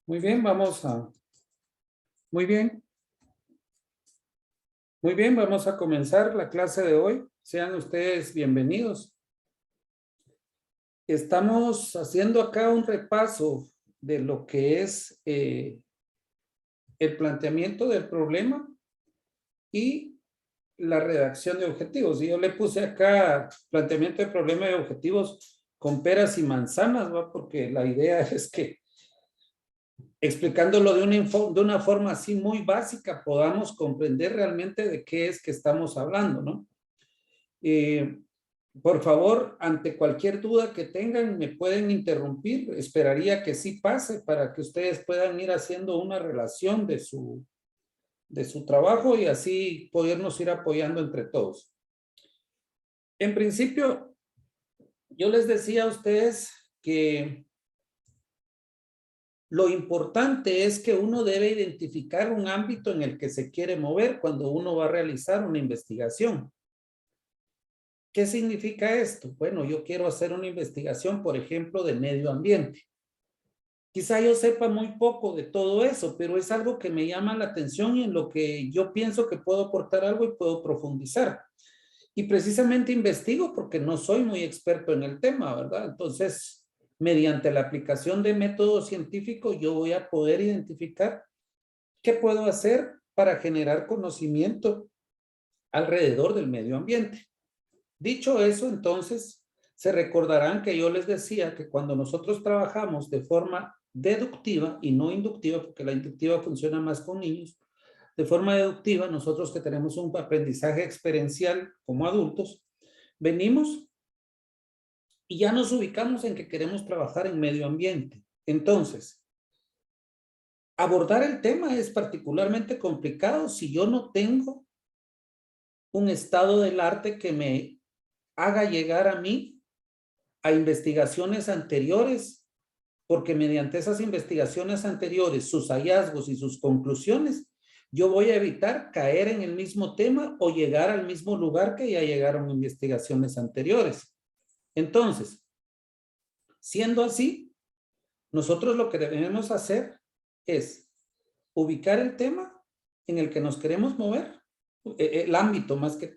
Muy bien, muy bien, muy bien, vamos a comenzar la clase de hoy. Sean ustedes bienvenidos. Estamos haciendo acá un repaso de lo que es el planteamiento del problema y la redacción de objetivos. Y yo le puse acá planteamiento de problema y objetivos con peras y manzanas, ¿va? Porque la idea es que explicándolo de una forma así muy básica, podamos comprender realmente de qué es que estamos hablando, ¿no? Por favor, ante cualquier duda que tengan, me pueden interrumpir. Esperaría que sí pase para que ustedes puedan ir haciendo una relación de su trabajo y así podernos ir apoyando entre todos. En principio, yo les decía a ustedes que lo importante es que uno debe identificar un ámbito en el que se quiere mover cuando uno va a realizar una investigación. ¿Qué significa esto? Bueno, yo quiero hacer una investigación, por ejemplo, de medio ambiente. Quizá yo sepa muy poco de todo eso, pero es algo que me llama la atención y en lo que yo pienso que puedo aportar algo y puedo profundizar. Y precisamente investigo porque no soy muy experto en el tema, ¿verdad? Entonces, mediante la aplicación de método científico, yo voy a poder identificar qué puedo hacer para generar conocimiento alrededor del medio ambiente. Dicho eso, entonces, se recordarán que yo les decía que cuando nosotros trabajamos de forma deductiva y no inductiva, porque la inductiva funciona más con niños, de forma deductiva, nosotros que tenemos un aprendizaje experiencial como adultos, venimos y ya nos ubicamos en que queremos trabajar en medio ambiente. Entonces, abordar el tema es particularmente complicado si yo no tengo un estado del arte que me haga llegar a mí a investigaciones anteriores, porque mediante esas investigaciones anteriores, sus hallazgos y sus conclusiones, yo voy a evitar caer en el mismo tema o llegar al mismo lugar que ya llegaron investigaciones anteriores. Entonces, siendo así, nosotros lo que debemos hacer es ubicar el tema en el que nos queremos mover, el ámbito, más que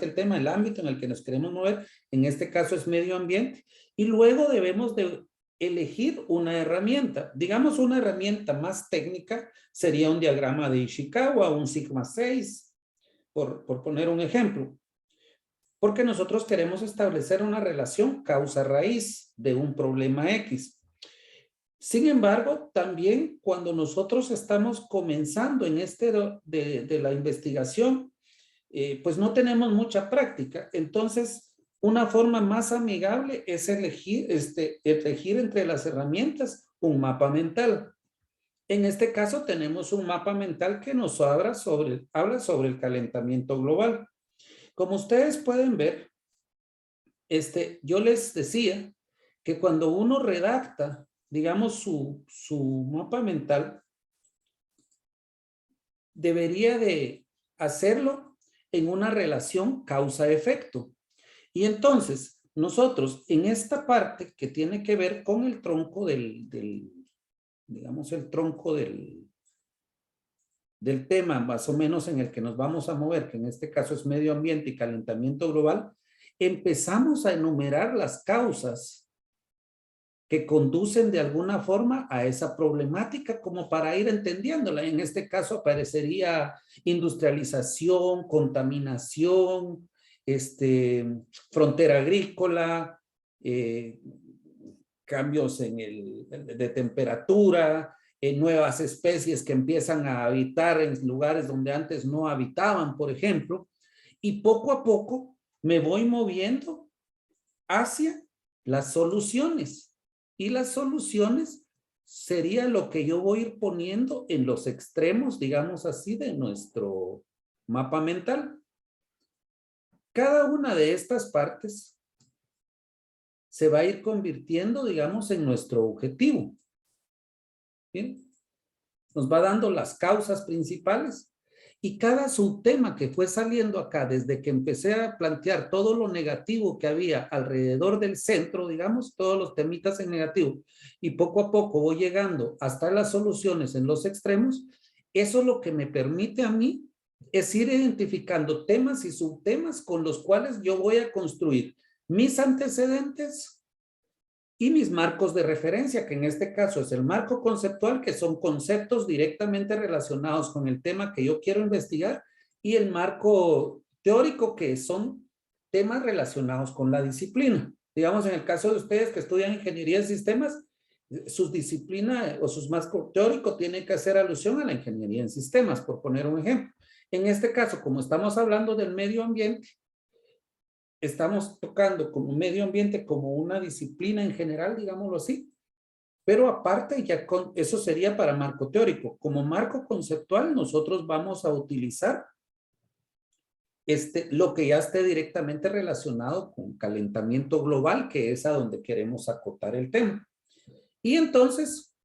el tema, el ámbito en el que nos queremos mover, en este caso es medio ambiente, y luego debemos de elegir una herramienta. Digamos, una herramienta más técnica sería un diagrama de Ishikawa, un Sigma 6, por poner un ejemplo. Porque nosotros queremos establecer una relación causa-raíz de un problema X. Sin embargo, también cuando nosotros estamos comenzando en de la investigación, pues no tenemos mucha práctica. Entonces, una forma más amigable es elegir entre las herramientas un mapa mental. En este caso tenemos un mapa mental que nos habla sobre el calentamiento global. Como ustedes pueden ver, yo les decía que cuando uno redacta, digamos, su mapa mental, debería de hacerlo en una relación causa-efecto. Y entonces, nosotros en esta parte que tiene que ver con el tronco digamos, el tronco del tema más o menos en el que nos vamos a mover, que en este caso es medio ambiente y calentamiento global, empezamos a enumerar las causas que conducen de alguna forma a esa problemática como para ir entendiéndola. En este caso aparecería industrialización, contaminación, frontera agrícola, cambios de temperatura, nuevas especies que empiezan a habitar en lugares donde antes no habitaban, por ejemplo, y poco a poco me voy moviendo hacia las soluciones. Y las soluciones sería lo que yo voy a ir poniendo en los extremos, digamos así, de nuestro mapa mental. Cada una de estas partes se va a ir convirtiendo, digamos, en nuestro objetivo. ¿Bien? Nos va dando las causas principales Y cada subtema que fue saliendo acá, desde que empecé a plantear todo lo negativo que había alrededor del centro, digamos, todos los temitas en negativo, y poco a poco voy llegando hasta las soluciones en los extremos, eso lo que me permite a mí es ir identificando temas y subtemas con los cuales yo voy a construir mis antecedentes y mis marcos de referencia, que en este caso es el marco conceptual, que son conceptos directamente relacionados con el tema que yo quiero investigar, y el marco teórico, que son temas relacionados con la disciplina. Digamos, en el caso de ustedes que estudian ingeniería de sistemas, sus disciplinas o sus marcos teóricos tienen que hacer alusión a la ingeniería en sistemas, por poner un ejemplo. En este caso, como estamos hablando del medio ambiente, estamos tocando como medio ambiente como una disciplina en general, digámoslo así, pero aparte ya con eso sería para marco teórico. Como marco conceptual nosotros vamos a utilizar lo que ya esté directamente relacionado con calentamiento global, que es a donde queremos acotar el tema. Y entonces,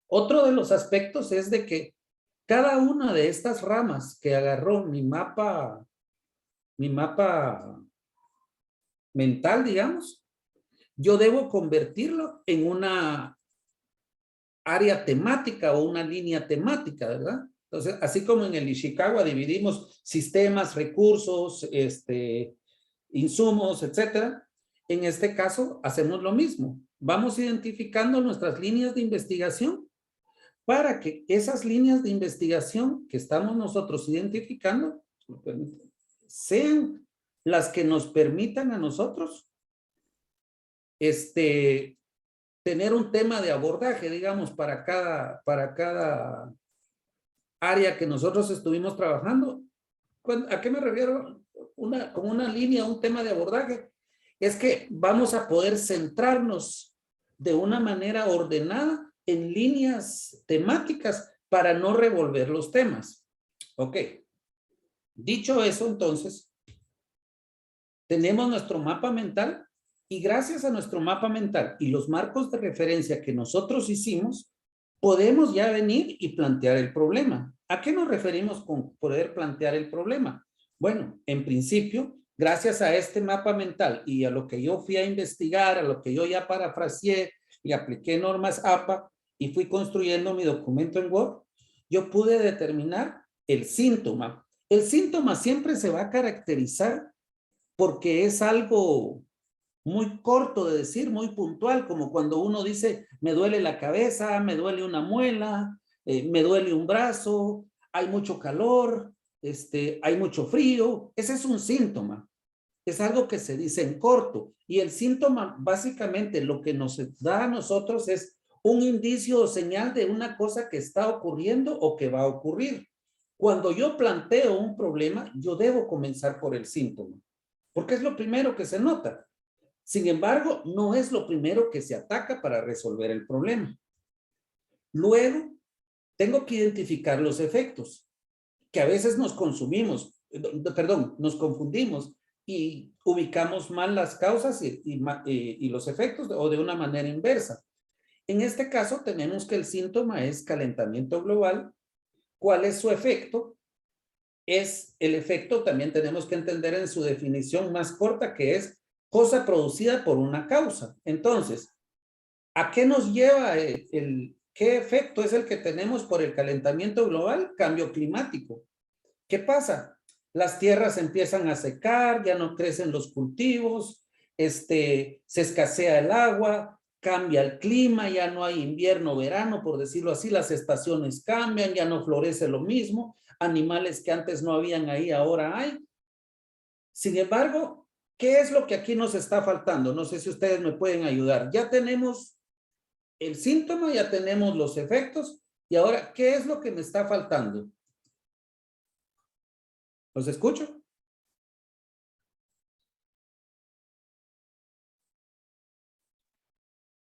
otro de los aspectos es de que cada una de estas ramas que agarró mi mapa mental, digamos, yo debo convertirlo en una área temática o una línea temática, ¿verdad? Entonces, así como en el Ishikawa dividimos sistemas, recursos, insumos, etcétera, en este caso hacemos lo mismo. Vamos identificando nuestras líneas de investigación para que esas líneas de investigación que estamos nosotros identificando sean las que nos permitan a nosotros tener un tema de abordaje, digamos, para cada área que nosotros estuvimos trabajando. ¿A qué me refiero? Con una línea, un tema de abordaje. Es que vamos a poder centrarnos de una manera ordenada en líneas temáticas para no revolver los temas. Ok. Dicho eso, entonces, tenemos nuestro mapa mental. Y gracias a nuestro mapa mental y los marcos de referencia que nosotros hicimos, podemos ya venir y plantear el problema. ¿A qué nos referimos con poder plantear el problema? Bueno, en principio, gracias a este mapa mental y a lo que yo fui a investigar, a lo que yo ya parafraseé y apliqué normas APA y fui construyendo mi documento en Word, yo pude determinar el síntoma. El síntoma siempre se va a caracterizar porque es algo muy corto de decir, muy puntual, como cuando uno dice, me duele la cabeza, me duele una muela, me duele un brazo, hay mucho calor, hay mucho frío. Ese es un síntoma. Es algo que se dice en corto. Y el síntoma, básicamente, lo que nos da a nosotros es un indicio o señal de una cosa que está ocurriendo o que va a ocurrir. Cuando yo planteo un problema, yo debo comenzar por el síntoma, porque es lo primero que se nota. Sin embargo, no es lo primero que se ataca para resolver el problema. Luego, tengo que identificar los efectos, que a veces nos confundimos y ubicamos mal las causas y los efectos o de una manera inversa. En este caso, tenemos que el síntoma es calentamiento global. ¿Cuál es su efecto? Es el efecto, también tenemos que entender en su definición más corta, que es cosa producida por una causa. Entonces, ¿a qué nos lleva qué efecto es el que tenemos por el calentamiento global? Cambio climático. ¿Qué pasa? Las tierras empiezan a secar, ya no crecen los cultivos, se escasea el agua, cambia el clima, ya no hay invierno, verano, por decirlo así, las estaciones cambian, ya no florece lo mismo, animales que antes no habían ahí, ahora hay. Sin embargo, ¿qué es lo que aquí nos está faltando? No sé si ustedes me pueden ayudar. Ya tenemos el síntoma, ya tenemos los efectos, y ahora, ¿qué es lo que me está faltando? ¿Los escucho?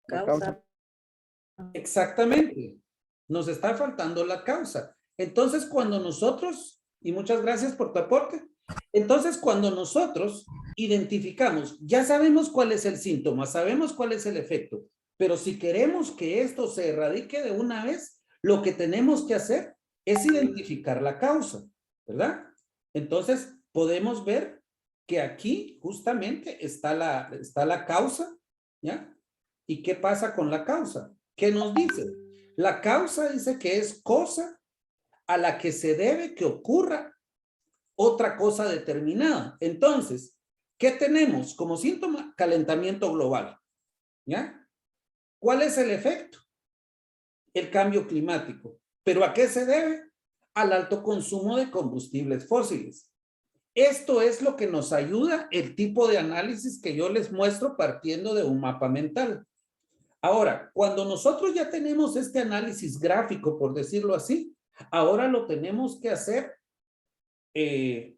Causa. Exactamente. Nos está faltando la causa. Entonces, cuando nosotros, y muchas gracias por tu aporte, entonces cuando nosotros identificamos, ya sabemos cuál es el síntoma, sabemos cuál es el efecto, pero si queremos que esto se erradique de una vez, lo que tenemos que hacer es identificar la causa. ¿verdad? Entonces, podemos ver que aquí justamente está la causa, ¿ya? ¿Y qué pasa con la causa? ¿Qué nos dice? La causa dice que es cosa a la que se debe que ocurra otra cosa determinada. Entonces, ¿qué tenemos como síntoma? Calentamiento global, ¿ya? ¿Cuál es el efecto? El cambio climático. ¿Pero a qué se debe? Al alto consumo de combustibles fósiles. Esto es lo que nos ayuda el tipo de análisis que yo les muestro partiendo de un mapa mental. Ahora, cuando nosotros ya tenemos este análisis gráfico, por decirlo así, ahora lo tenemos que hacer en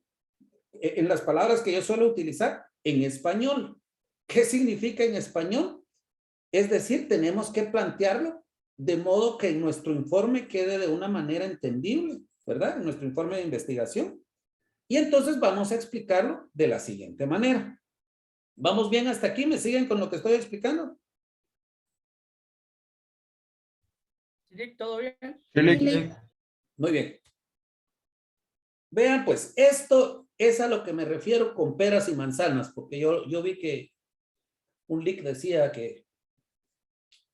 las palabras que yo suelo utilizar, en español. ¿Qué significa en español? Es decir, tenemos que plantearlo de modo que nuestro informe quede de una manera entendible, ¿verdad? En nuestro informe de investigación. Y entonces vamos a explicarlo de la siguiente manera. ¿Vamos bien hasta aquí? ¿Me siguen con lo que estoy explicando? Sí, ¿todo bien? Sí. Muy bien. Vean, pues, esto es a lo que me refiero con peras y manzanas, porque yo vi que un leak decía que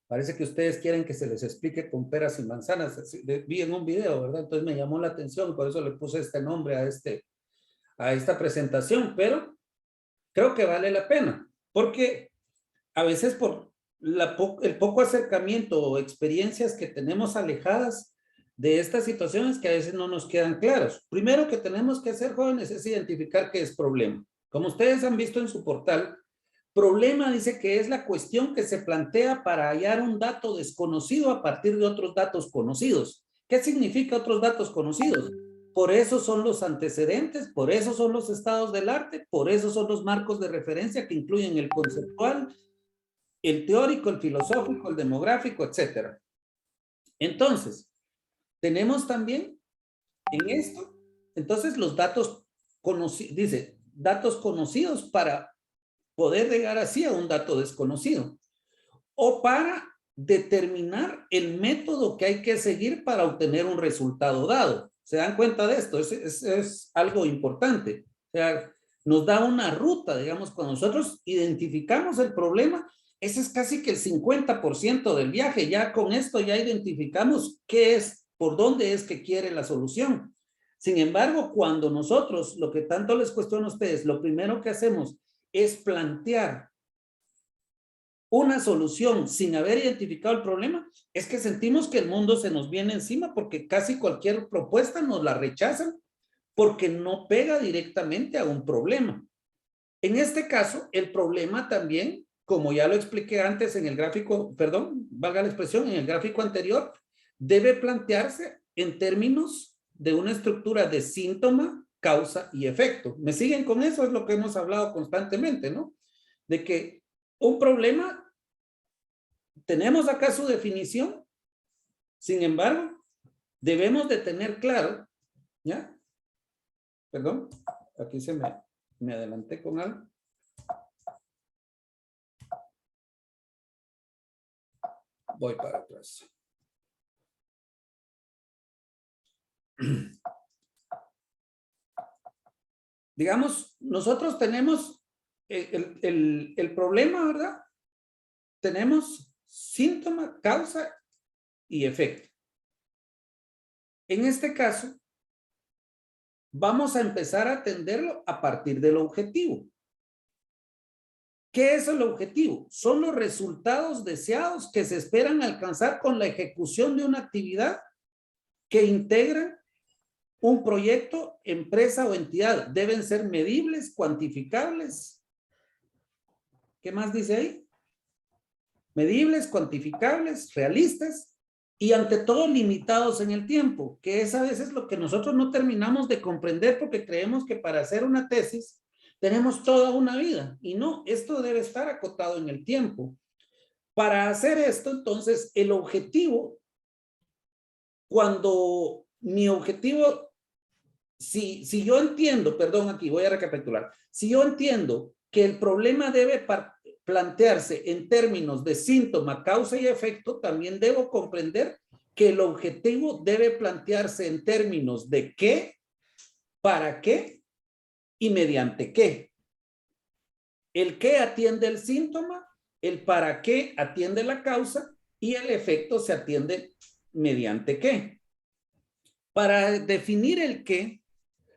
parece que ustedes quieren que se les explique con peras y manzanas. Vi en un video, ¿verdad? Entonces me llamó la atención, por eso le puse este nombre a esta presentación, pero creo que vale la pena, porque a veces por el poco acercamiento o experiencias que tenemos alejadas de estas situaciones que a veces no nos quedan claros. Primero que tenemos que hacer, jóvenes, es identificar qué es problema. Como ustedes han visto en su portal, problema dice que es la cuestión que se plantea para hallar un dato desconocido a partir de otros datos conocidos. ¿Qué significa otros datos conocidos? Por eso son los antecedentes, por eso son los estados del arte, por eso son los marcos de referencia que incluyen el conceptual, el teórico, el filosófico, el demográfico, etcétera. Entonces, tenemos también en esto, entonces los datos conocidos, dice, datos conocidos para poder llegar así a un dato desconocido o para determinar el método que hay que seguir para obtener un resultado dado. ¿Se dan cuenta de esto? Es algo importante. O sea, nos da una ruta, digamos, cuando nosotros identificamos el problema, ese es casi que el 50% del viaje. Ya con esto ya identificamos qué es, por dónde es que quiere la solución. Sin embargo, cuando nosotros, lo que tanto les cuestiono a ustedes, lo primero que hacemos es plantear una solución sin haber identificado el problema, es que sentimos que el mundo se nos viene encima porque casi cualquier propuesta nos la rechazan porque no pega directamente a un problema. En este caso, el problema también, como ya lo expliqué antes en el gráfico, perdón, valga la expresión, en el gráfico anterior, debe plantearse en términos de una estructura de síntoma, causa y efecto. ¿Me siguen con eso? Es lo que hemos hablado constantemente, ¿no? De que un problema, tenemos acá su definición, sin embargo, debemos de tener claro, ¿ya? Perdón, aquí me adelanté con algo. Voy para atrás. Digamos, nosotros tenemos el problema, ¿verdad? Tenemos síntoma, causa y efecto. En este caso, vamos a empezar a atenderlo a partir del objetivo. ¿Qué es el objetivo? Son los resultados deseados que se esperan alcanzar con la ejecución de una actividad que integran un proyecto, empresa o entidad. Deben ser medibles, cuantificables. ¿Qué más dice ahí? Medibles, cuantificables, realistas y ante todo limitados en el tiempo, que es a veces lo que nosotros no terminamos de comprender porque creemos que para hacer una tesis tenemos toda una vida y no, esto debe estar acotado en el tiempo. Para hacer esto, entonces, el objetivo, cuando mi objetivo, si yo entiendo, perdón, aquí voy a recapitular, si yo entiendo que el problema debe plantearse en términos de síntoma, causa y efecto, también debo comprender que el objetivo debe plantearse en términos de qué, ¿Para qué? Y mediante qué. El qué atiende el síntoma, el para qué atiende la causa y el efecto se atiende mediante qué. Para definir el qué,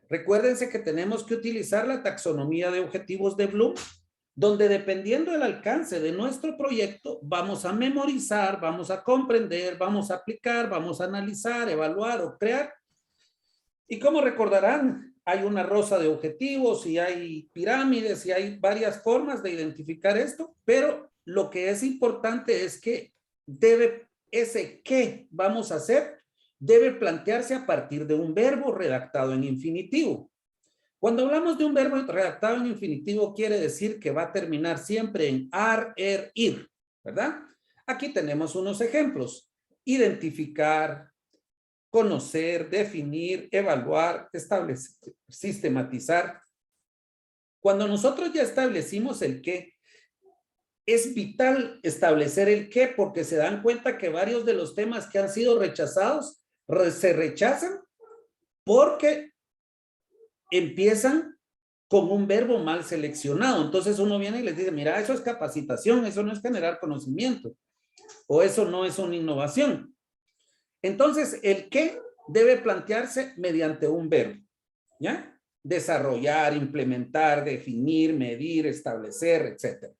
recuérdense que tenemos que utilizar la taxonomía de objetivos de Bloom, donde dependiendo del alcance de nuestro proyecto, vamos a memorizar, vamos a comprender, vamos a aplicar, vamos a analizar, evaluar o crear. Y como recordarán, hay una rosa de objetivos y hay pirámides y hay varias formas de identificar esto, pero lo que es importante es que ese qué vamos a hacer debe plantearse a partir de un verbo redactado en infinitivo. Cuando hablamos de un verbo redactado en infinitivo, quiere decir que va a terminar siempre en ar, er, ir, ¿verdad? Aquí tenemos unos ejemplos. Identificar, conocer, definir, evaluar, establecer, sistematizar. Cuando nosotros ya establecimos el qué, es vital establecer el qué porque se dan cuenta que varios de los temas que han sido rechazados se rechazan porque empiezan con un verbo mal seleccionado. Entonces uno viene y les dice, mira, eso es capacitación, eso no es generar conocimiento, o eso no es una innovación. Entonces, el qué debe plantearse mediante un verbo, ¿ya? Desarrollar, implementar, definir, medir, establecer, etc.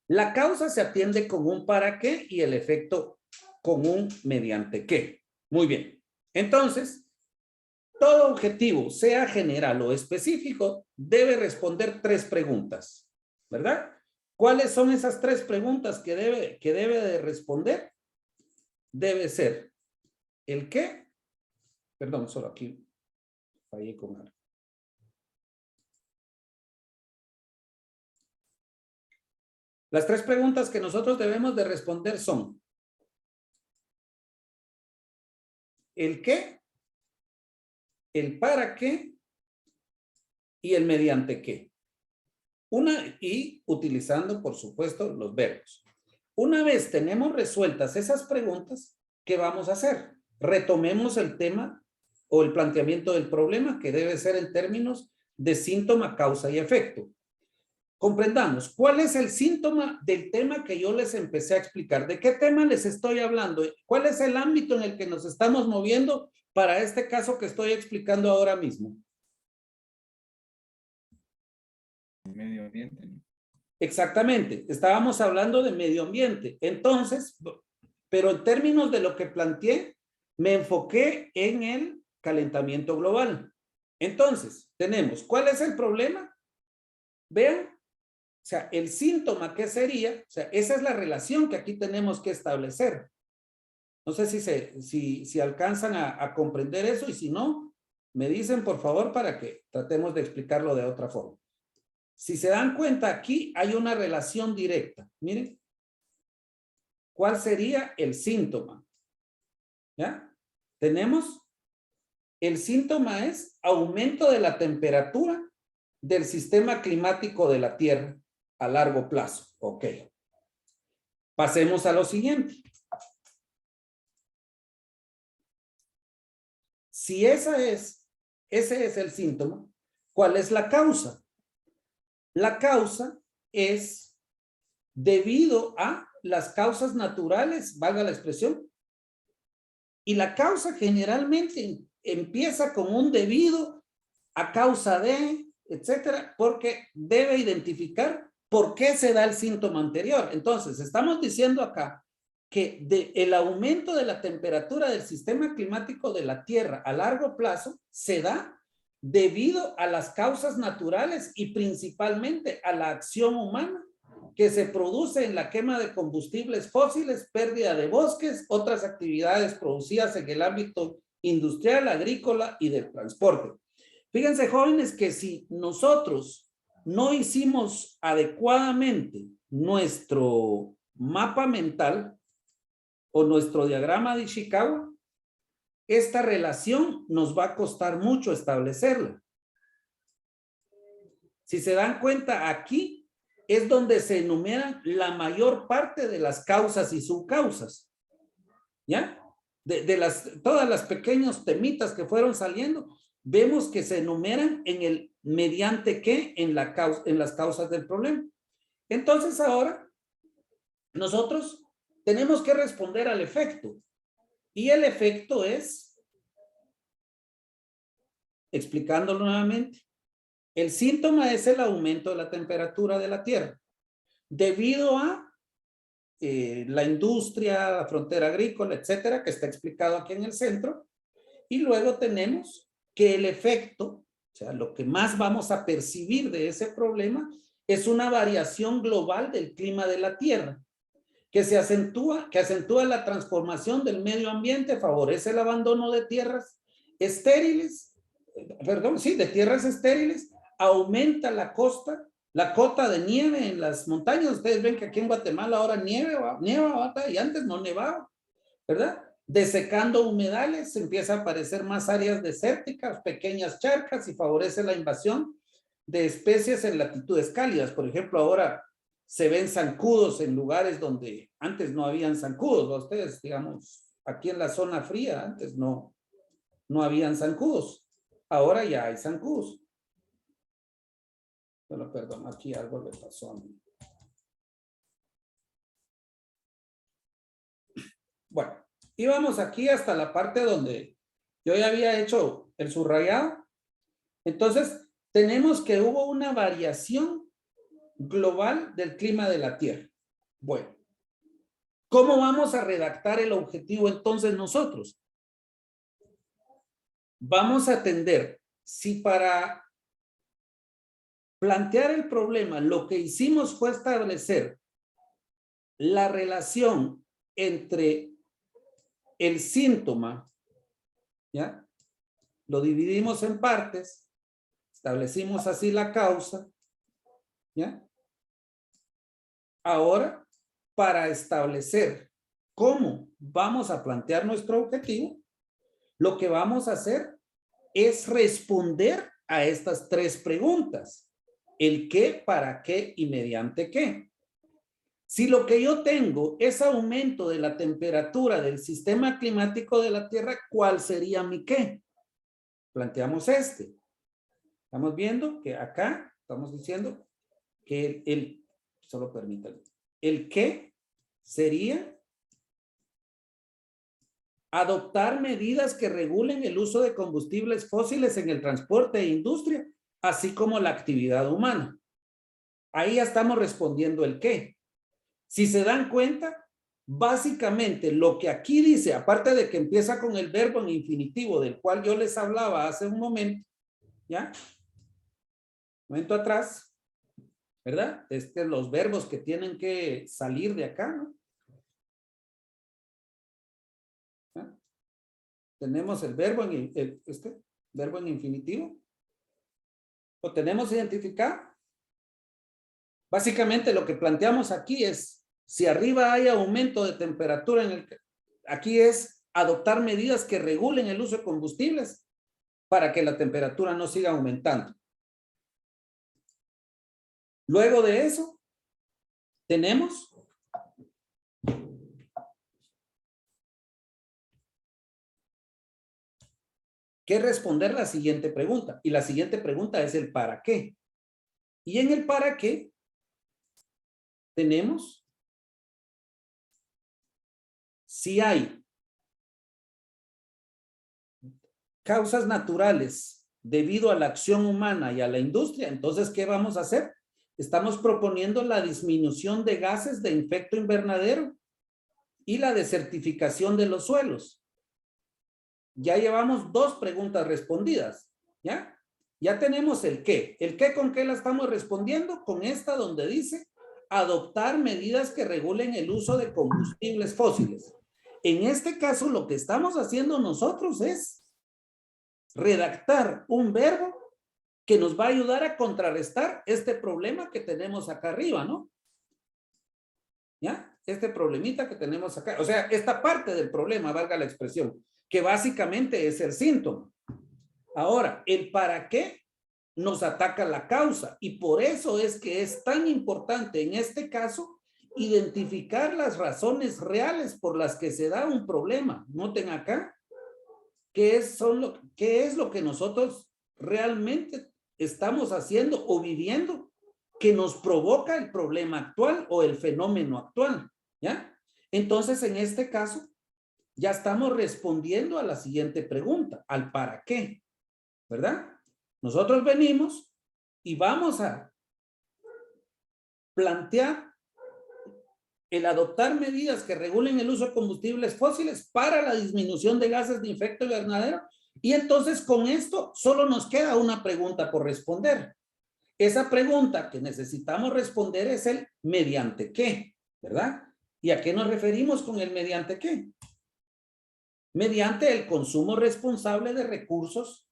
La causa se atiende con un para qué y el efecto con un mediante qué. Muy bien. Entonces, todo objetivo, sea general o específico, debe responder 3 preguntas, ¿verdad? ¿Cuáles son esas 3 preguntas que debe de responder? Debe ser el qué, perdón, solo aquí fallé con algo. Las 3 preguntas que nosotros debemos de responder son el qué, el para qué y el mediante qué. Y utilizando, por supuesto, los verbos. Una vez tenemos resueltas esas preguntas, ¿qué vamos a hacer? Retomemos el tema o el planteamiento del problema que debe ser en términos de síntoma, causa y efecto. Comprendamos, ¿cuál es el síntoma del tema que yo les empecé a explicar? ¿De qué tema les estoy hablando? ¿Cuál es el ámbito en el que nos estamos moviendo para este caso que estoy explicando ahora mismo? Medio ambiente. Exactamente, estábamos hablando de medio ambiente. Entonces, pero en términos de lo que planteé, me enfoqué en el calentamiento global. Entonces, tenemos, ¿cuál es el problema? Vean, o sea, el síntoma, ¿qué sería? O sea, esa es la relación que aquí tenemos que establecer. No sé si alcanzan a comprender eso y si no, me dicen por favor para que tratemos de explicarlo de otra forma. Si se dan cuenta, aquí hay una relación directa. Miren, ¿cuál sería el síntoma? ¿Ya? Tenemos, el síntoma es aumento de la temperatura del sistema climático de la Tierra a largo plazo. Ok. Pasemos a lo siguiente. Si ese es el síntoma, ¿cuál es la causa? La causa es debido a las causas naturales, valga la expresión, y la causa generalmente empieza con un debido a causa de, etcétera, porque debe identificar por qué se da el síntoma anterior. Entonces, estamos diciendo acá que el aumento de la temperatura del sistema climático de la Tierra a largo plazo se da debido a las causas naturales y principalmente a la acción humana que se produce en la quema de combustibles fósiles, pérdida de bosques, otras actividades producidas en el ámbito industrial, agrícola y del transporte. Fíjense, jóvenes, que si nosotros no hicimos adecuadamente nuestro mapa mental o nuestro diagrama de Ishikawa, esta relación nos va a costar mucho establecerla. Si se dan cuenta, aquí es donde se enumeran la mayor parte de las causas y subcausas. ¿Ya? Todas las pequeños temitas que fueron saliendo, vemos que se enumeran en el mediante qué en las causas del problema. Entonces ahora nosotros tenemos que responder al efecto. Y el efecto es, explicándolo nuevamente, el síntoma es el aumento de la temperatura de la Tierra debido a la industria, la frontera agrícola, etcétera, que está explicado aquí en el centro. Y luego tenemos que el efecto, o sea, lo que más vamos a percibir de ese problema es una variación global del clima de la Tierra, que acentúa la transformación del medio ambiente, favorece el abandono de tierras estériles, de tierras estériles, aumenta la cota de nieve en las montañas. Ustedes ven que aquí en Guatemala ahora nieva y antes no nevaba, ¿verdad? Desecando humedales, empieza a aparecer más áreas desérticas, pequeñas charcas, y favorece la invasión de especies en latitudes cálidas. Por ejemplo, ahora se ven zancudos en lugares donde antes no habían zancudos. Ustedes, digamos, aquí en la zona fría, antes no habían zancudos. Ahora ya hay zancudos. Pero perdón, aquí algo le pasó a mí. Bueno, íbamos aquí hasta la parte donde yo ya había hecho el subrayado. Entonces, tenemos que hubo una variación global del clima de la Tierra. Bueno, ¿cómo vamos a redactar el objetivo entonces nosotros? Vamos a atender, si para plantear el problema lo que hicimos fue establecer la relación entre el síntoma, ¿ya? Lo dividimos en partes, establecimos así la causa, ¿ya? Ahora, para establecer cómo vamos a plantear nuestro objetivo, lo que vamos a hacer es responder a estas tres preguntas. El qué, para qué y mediante qué. Si lo que yo tengo es aumento de la temperatura del sistema climático de la Tierra, ¿cuál sería mi qué? Planteamos este. Estamos viendo que acá estamos diciendo que solo permítanme, el qué sería adoptar medidas que regulen el uso de combustibles fósiles en el transporte e industria, así como la actividad humana. Ahí ya estamos respondiendo el qué. Si se dan cuenta, básicamente lo que aquí dice, aparte de que empieza con el verbo en infinitivo, del cual yo les hablaba hace un momento, ¿ya? Un momento atrás, ¿verdad? Los verbos que tienen que salir de acá, ¿no? ¿Ah? Tenemos el verbo verbo en infinitivo. ¿Lo tenemos identificado? Básicamente lo que planteamos aquí es, si arriba hay aumento de temperatura aquí es adoptar medidas que regulen el uso de combustibles para que la temperatura no siga aumentando. Luego de eso, tenemos que responder la siguiente pregunta. Y la siguiente pregunta es el para qué. Y en el para qué, tenemos si hay causas naturales debido a la acción humana y a la industria, entonces, ¿qué vamos a hacer? Estamos proponiendo la disminución de gases de efecto invernadero y la desertificación de los suelos. Ya llevamos 2 preguntas respondidas, ¿ya? Ya tenemos el qué. ¿El qué con qué la estamos respondiendo? Con esta donde dice adoptar medidas que regulen el uso de combustibles fósiles. En este caso, lo que estamos haciendo nosotros es redactar un verbo que nos va a ayudar a contrarrestar este problema que tenemos acá arriba, ¿no? ¿Ya? Este problemita que tenemos acá. O sea, esta parte del problema, valga la expresión, que básicamente es el síntoma. Ahora, el para qué nos ataca la causa, y por eso es que es tan importante en este caso identificar las razones reales por las que se da un problema. Noten acá qué es lo que nosotros realmente estamos haciendo o viviendo que nos provoca el problema actual o el fenómeno actual, ¿ya? Entonces, en este caso, ya estamos respondiendo a la siguiente pregunta, al para qué, ¿verdad? Nosotros venimos y vamos a plantear el adoptar medidas que regulen el uso de combustibles fósiles para la disminución de gases de efecto invernadero. Y entonces con esto solo nos queda una pregunta por responder. Esa pregunta que necesitamos responder es el mediante qué, ¿verdad? ¿Y a qué nos referimos con el mediante qué? Mediante el consumo responsable de recursos,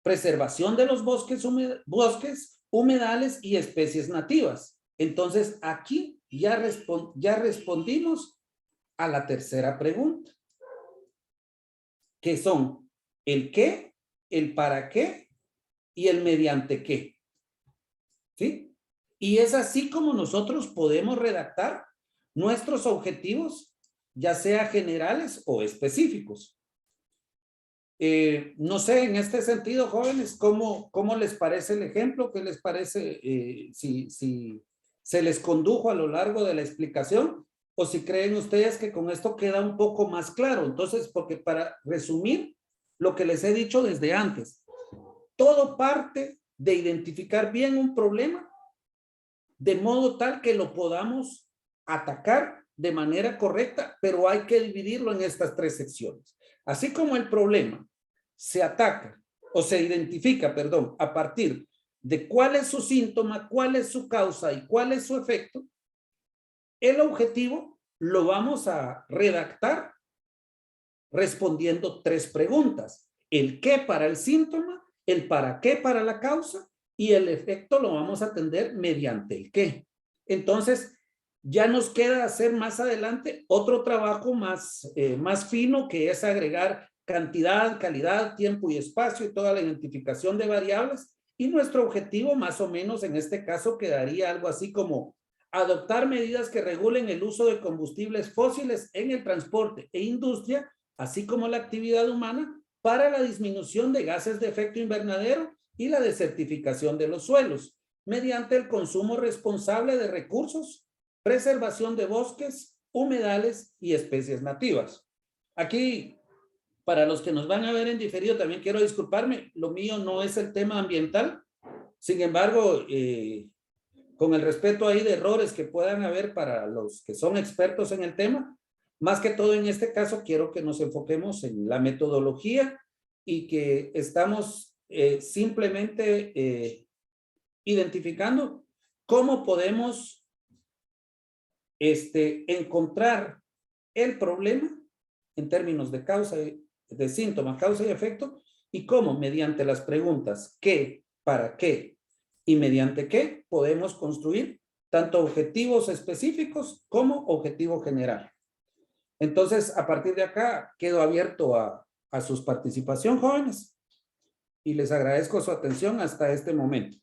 preservación de los bosques, humedales y especies nativas. Entonces aquí ya respondimos a la tercera pregunta, que son el qué, el para qué y el mediante qué. ¿Sí? Y es así como nosotros podemos redactar nuestros objetivos, ya sea generales o específicos. No sé, en este sentido, jóvenes, ¿cómo les parece el ejemplo? ¿Qué les parece si se les condujo a lo largo de la explicación? ¿O si creen ustedes que con esto queda un poco más claro? Entonces, porque para resumir lo que les he dicho desde antes, todo parte de identificar bien un problema de modo tal que lo podamos atacar de manera correcta, pero hay que dividirlo en estas tres secciones. Así como el problema se ataca o se identifica, perdón, a partir de cuál es su síntoma, cuál es su causa y cuál es su efecto, el objetivo lo vamos a redactar respondiendo tres preguntas. El qué para el síntoma, el para qué para la causa y el efecto lo vamos a atender mediante el qué. Entonces, ya nos queda hacer más adelante otro trabajo más fino, que es agregar cantidad, calidad, tiempo y espacio y toda la identificación de variables. Y nuestro objetivo más o menos en este caso quedaría algo así como adoptar medidas que regulen el uso de combustibles fósiles en el transporte e industria, así como la actividad humana, para la disminución de gases de efecto invernadero y la desertificación de los suelos, mediante el consumo responsable de recursos, preservación de bosques, humedales y especies nativas. Aquí, para los que nos van a ver en diferido, también quiero disculparme, lo mío no es el tema ambiental, sin embargo, con el respeto ahí de errores que puedan haber para los que son expertos en el tema, más que todo en este caso quiero que nos enfoquemos en la metodología y que estamos simplemente identificando cómo podemos encontrar el problema en términos de causa, de síntoma, causa y efecto, y cómo mediante las preguntas qué, para qué y mediante qué podemos construir tanto objetivos específicos como objetivo general. Entonces, a partir de acá, quedo abierto a su participación, jóvenes, y les agradezco su atención hasta este momento.